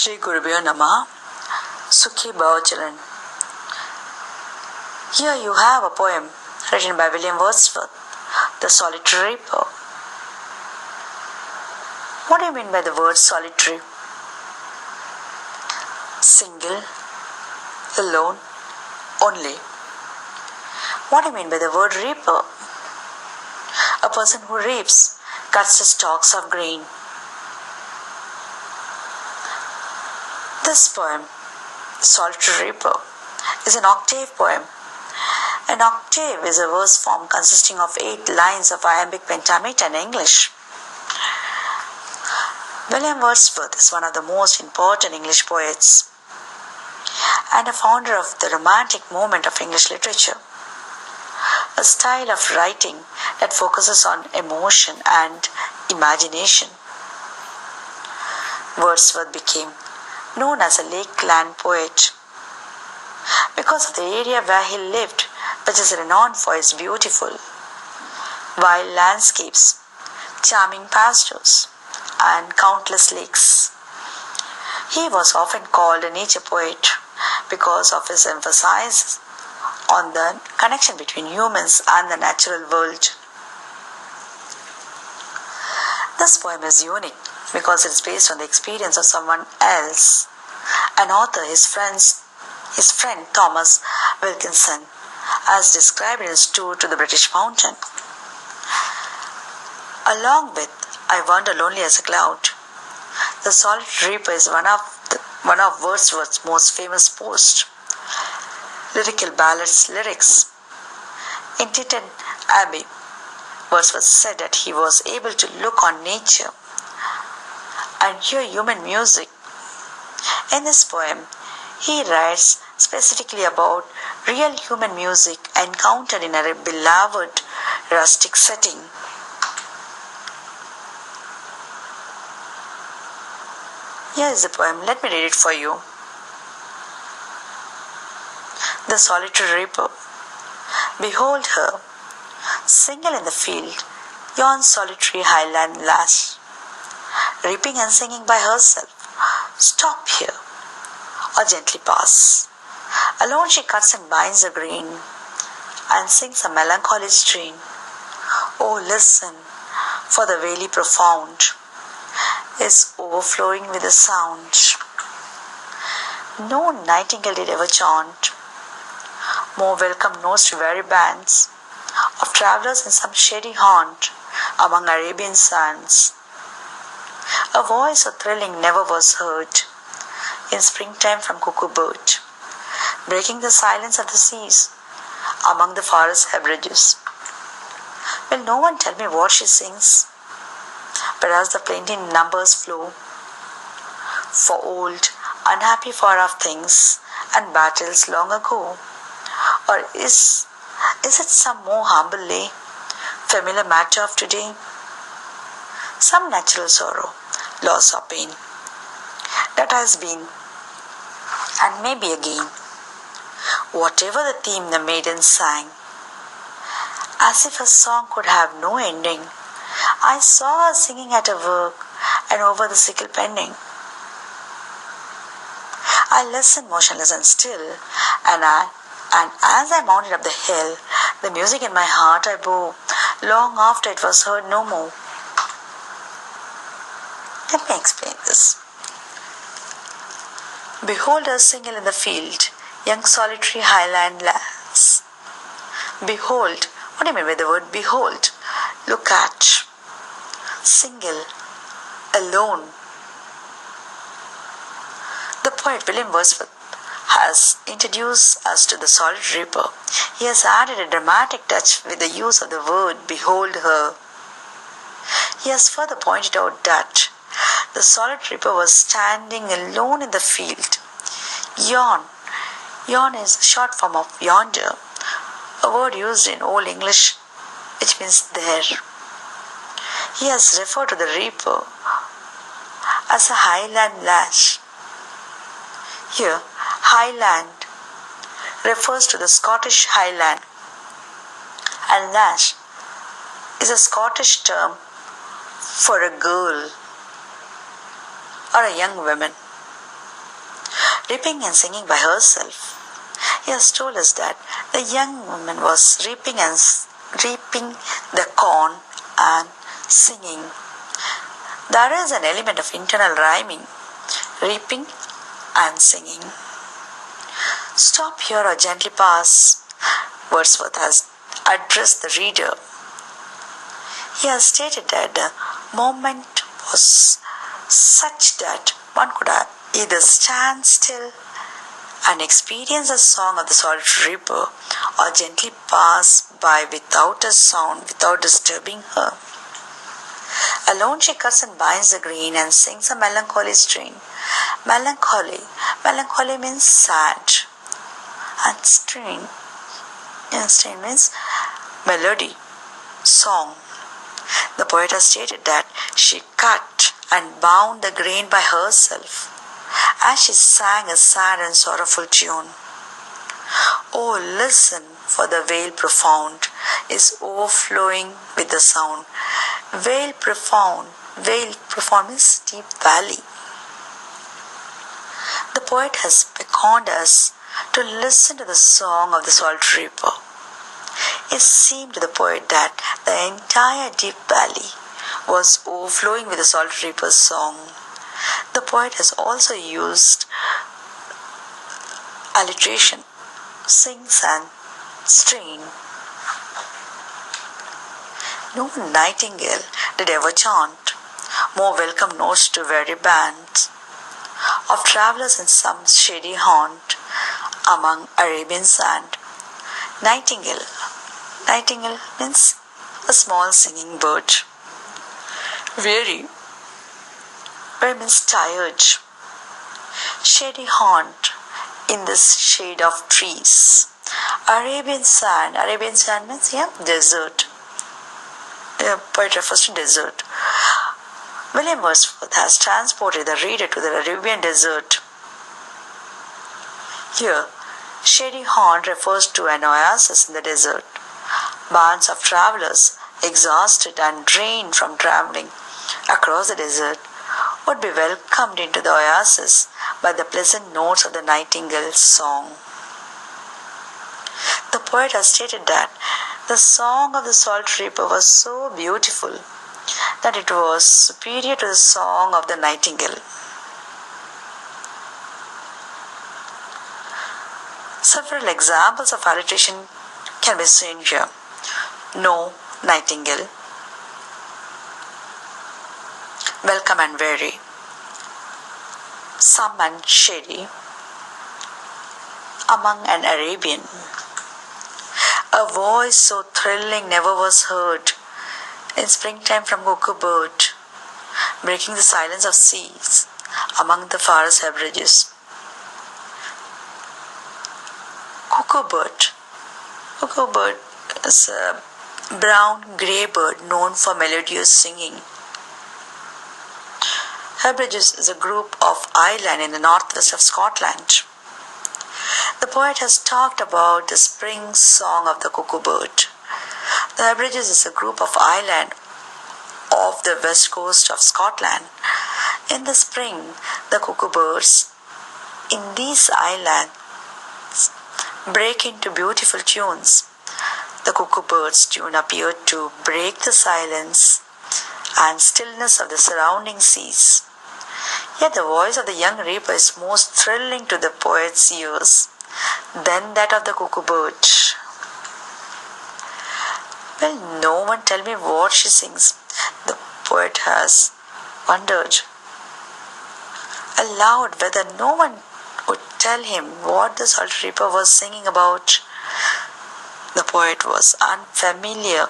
Shri Gurubhyo Namah. Sukhi Bhavacharan. Here you have a poem written by William Wordsworth, The Solitary Reaper. What do you mean by the word solitary? Single, alone, only. What do you mean by the word reaper? A person who reaps, cuts the stalks of grain. This poem, The Solitary Reaper, is an octave poem. An octave is a verse form consisting of 8 lines of iambic pentameter in English. William Wordsworth is one of the most important English poets and a founder of the Romantic movement of English literature, a style of writing that focuses on emotion and imagination. Wordsworth became known as a lakeland poet because of the area where he lived, which is renowned for its beautiful wild landscapes, charming pastures, and countless lakes. He was often called a nature poet because of his emphasis on the connection between humans and the natural world. This poem is unique because it is based on the experience of someone else, an author, his friend Thomas Wilkinson, as described in his tour to the British mountain. Along with I Wander Lonely as a Cloud, The Solitary Reaper is one of Wordsworth's most famous lyrical ballads lyrics. In Titan Abbey, Wordsworth said that he was able to look on nature and hear human music. In this poem, he writes specifically about real human music encountered in a beloved rustic setting. Here is the poem. Let me read it for you. The Solitary Reaper. Behold her, single in the field, yon solitary highland lass, reaping and singing by herself. Stop here, or gently pass. Alone she cuts and binds the grain, and sings a melancholy strain. Oh, listen, for the valley profound is overflowing with a sound no nightingale did ever chaunt. More welcome notes to weary bands of travellers in some shady haunt among Arabian sands. A voice so thrilling never was heard in springtime from cuckoo bird, breaking the silence of the seas among the forest hebrides. Will no one tell me what she sings? But as the plaintive numbers flow, for old, unhappy far off things and battles long ago, or is it some more humble lay, familiar matter of today? Some natural sorrow, loss or pain, that has been, and may be again. Whatever the theme the maiden sang, as if a song could have no ending, I saw her singing at her work and over the sickle penning. I listened motionless and still, and as I mounted up the hill, the music in my heart I bore, long after it was heard no more. Let me explain this. Behold her single in the field, young solitary highland lass. Behold, what do you mean by the word behold? Look at, single, alone. The poet William Wordsworth has introduced us to the Solitary Reaper. He has added a dramatic touch with the use of the word behold her. He has further pointed out that the Solitary Reaper was standing alone in the field. Yon is a short form of yonder, a word used in Old English which means there. He has referred to the reaper as a highland lass. Here, highland refers to the Scottish highland, and lass is a Scottish term for a girl or a young woman. reaping and singing by herself. He has told us that the young woman was reaping the corn and singing. There is an element of internal rhyming, reaping and singing. Stop here or gently pass, Wordsworth has addressed the reader. He has stated that the moment was such that one could either stand still and experience the song of the solitary reaper or gently pass by without a sound, without disturbing her. Alone she cuts and binds the grain and sings a melancholy strain. Melancholy means sad, and strain means melody, song. The poet has stated that she cut and bound the grain by herself as she sang a sad and sorrowful tune. Oh, listen, for the vale profound is overflowing with the sound. Vale profound means deep valley. The poet has beckoned us to listen to the song of the solitary reaper. It seemed to the poet that the entire deep valley was overflowing with the solitary reaper's song. The poet has also used alliteration, sings and strain. No nightingale did ever chant more welcome notes to weary bands of travellers in some shady haunt among Arabian sand. Nightingale means a small singing bird. Weary means tired. Shady haunt in the shade of trees. Arabian sand means desert. The poet refers to desert. William Wordsworth has transported the reader to the Arabian desert. Here, shady haunt refers to an oasis in the desert. Bands of travelers, exhausted and drained from traveling across the desert, would be welcomed into the oasis by the pleasant notes of the nightingale's song. The poet has stated that the song of the solitary reaper was so beautiful that it was superior to the song of the nightingale. Several examples of alliteration can be seen here. No nightingale, welcome and weary, some and shady, among an Arabian. A voice so thrilling never was heard in springtime from cuckoo bird, breaking the silence of seas among the forest herbaceous. Cuckoo bird is a brown grey bird known for melodious singing. Herbaceous is a group of islands in the northwest of Scotland. The poet has talked about the spring song of the cuckoo bird. The Herbaceous is a group of islands off the west coast of Scotland. In the spring, the cuckoo birds in these islands break into beautiful tunes. The cuckoo bird's tune appeared to break the silence and stillness of the surrounding seas. Yet the voice of the young reaper is most thrilling to the poet's ears than that of the cuckoo bird. Will no one tell me what she sings? The poet has wondered aloud whether no one would tell him what the solitary reaper was singing about. The poet was unfamiliar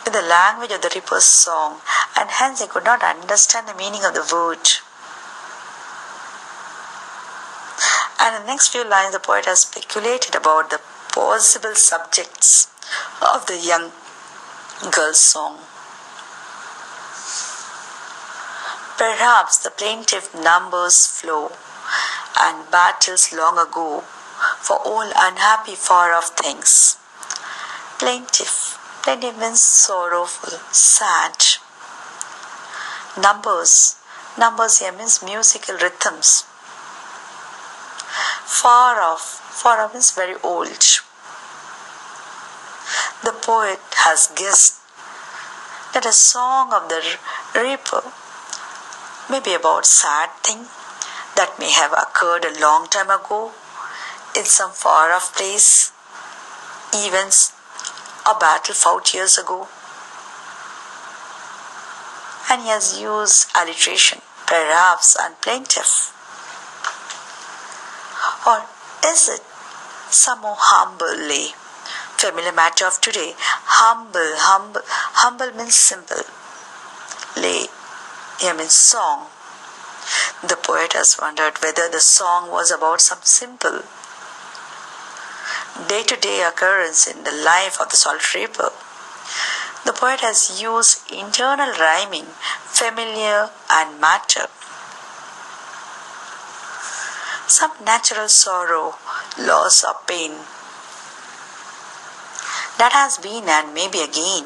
with the language of the reaper's song, and hence he could not understand the meaning of the word. And in the next few lines, the poet has speculated about the possible subjects of the young girl's song. Perhaps the plaintive numbers flow, and battles long ago for all unhappy far-off things. Plaintive means sorrowful, sad. Numbers here means musical rhythms. Far off is very old. The poet has guessed that a song of the reaper may be about sad thing that may have occurred a long time ago in some far off place, even a battle fought years ago. And he has used alliteration, perhaps, and plaintive. Or is it some more humbly familiar matter of today? Humble means simple. Lay here means song. The poet has wondered whether the song was about some simple day-to-day occurrence in the life of the solitary reaper. The poet has used internal rhyming, familiar and matter. Some natural sorrow, loss or pain that has been and may be again.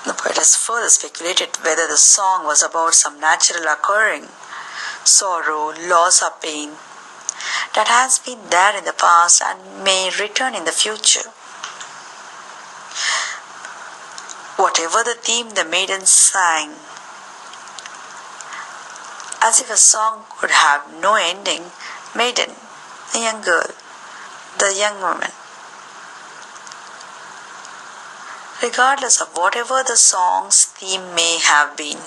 The poet has further speculated whether the song was about some natural occurring, sorrow, loss or pain that has been there in the past and may return in the future. Whatever the theme, the maiden sang, as if a song could have no ending. Maiden, the young girl, the young woman. Regardless of whatever the song's theme may have been,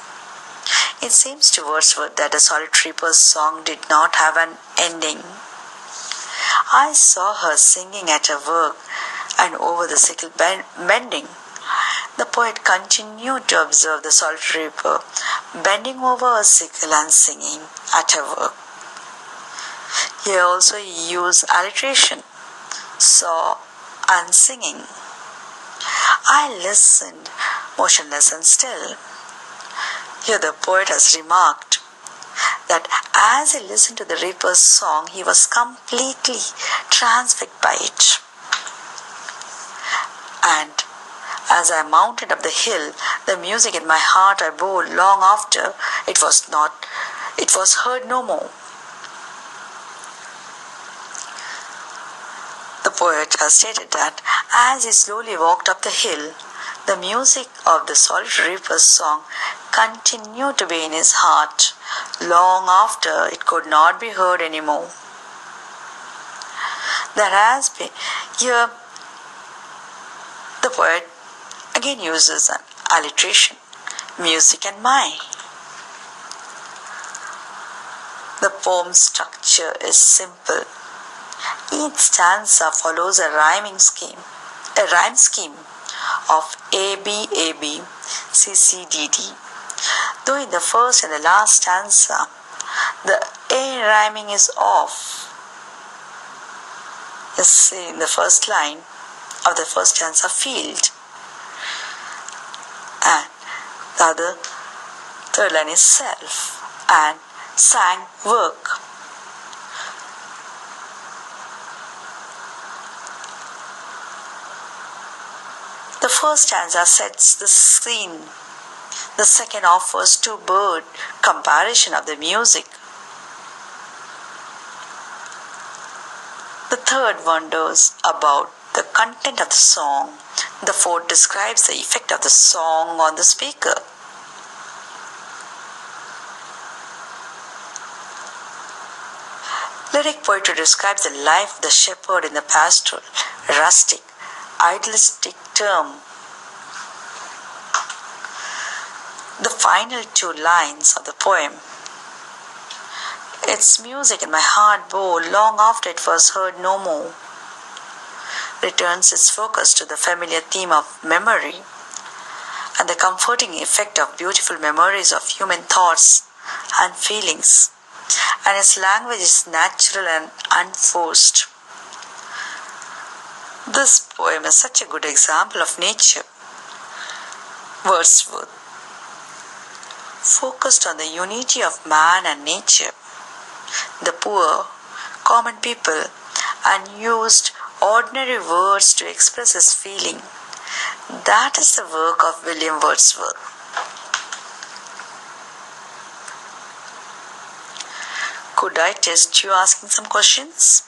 it seems to Wordsworth that the solitary reaper's song did not have an ending. I saw her singing at her work and over the sickle bending. The poet continued to observe the solitary reaper bending over a sickle and singing at her work. Here also he used alliteration, saw and singing. I listened, motionless and still. Here the poet has remarked that as he listened to the reaper's song, he was completely transfixed by it. And as I mounted up the hill, the music in my heart I bore long after it was heard no more. The poet has stated that as he slowly walked up the hill, the music of the solitary reaper's song continued to be in his heart long after it could not be heard anymore. There has been here the poet again uses an alliteration, music and mind. The poem's structure is simple. Each stanza follows a rhyme scheme of A B A B C C D D. Though in the first and the last stanza, the A rhyming is off. Let's see in the first line of the first stanza, field. And the third line is self, and sang, work. The first stanza sets the scene. The second offers two-bird comparison of the music. The third wonders about the content of the song. The fourth describes the effect of the song on the speaker. Lyric poetry describes the life of the shepherd in the pastoral, rustic, idealistic term. The final two lines of the poem, its music in my heart bore long after it was heard no more, returns its focus to the familiar theme of memory and the comforting effect of beautiful memories of human thoughts and feelings, and its language is natural and unforced. This poem is such a good example of nature. Wordsworth focused on the unity of man and nature, the poor, common people, and used ordinary words to express his feeling. That is the work of William Wordsworth. Could I test you asking some questions?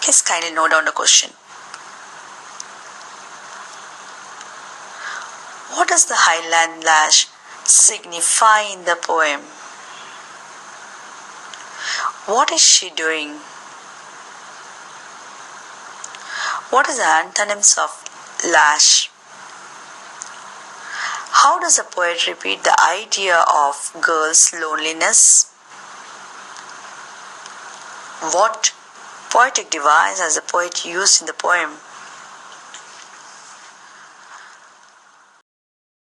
Please kindly note down the question. What does the Highland lash signify in the poem? What is she doing? What is the antonyms of lash? How does the poet repeat the idea of girl's loneliness? What poetic device has the poet used in the poem?